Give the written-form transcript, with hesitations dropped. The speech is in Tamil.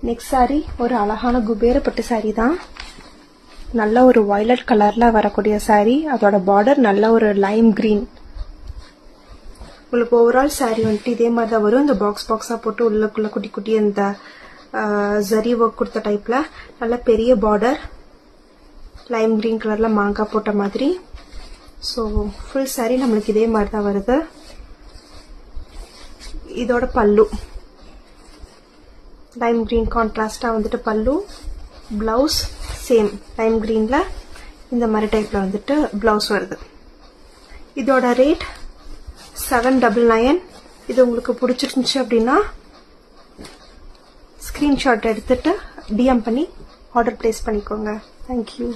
நெக்ஸ்ட் சாரி ஒரு அழகான குபேரப்பட்டு சாரி தான். நல்ல ஒரு வயலட் கலர்ல வரக்கூடிய சாரி. அதோட பார்டர் நல்ல ஒரு லைம் கிரீன். உங்களுக்கு ஓவரால் சாரி வந்துட்டு இதே மாதிரி தான் வரும். இந்த பாக்ஸா போட்டு உள்ளக்குள்ள குட்டி குட்டி இந்த ஜரி ஒர்க் கொடுத்த டைப்ல நல்ல பெரிய பார்டர், லைம் கிரீன் கலர்ல மாங்காய் போட்ட மாதிரி. ஸோ ஃபுல் சாரி நம்மளுக்கு இதே மாதிரி தான் வருது. இதோட பல்லு லைம் கிரீன் கான்ட்ராஸ்டா வந்துட்டு பல்லு. பிளவுஸ் சேம் லைம் கிரீன்ல இந்த மாதிரி டைப்ல வந்துட்டு பிளவுஸ் வருது. இதோட ரேட் 799. இது உங்களுக்கு பிடிச்சிருந்துச்சு அப்படின்னா ஸ்கிரீன்ஷாட் எடுத்துட்டு டிஎம் பண்ணி ஆர்டர் பிளேஸ் பண்ணிக்கோங்க. தேங்க்யூ.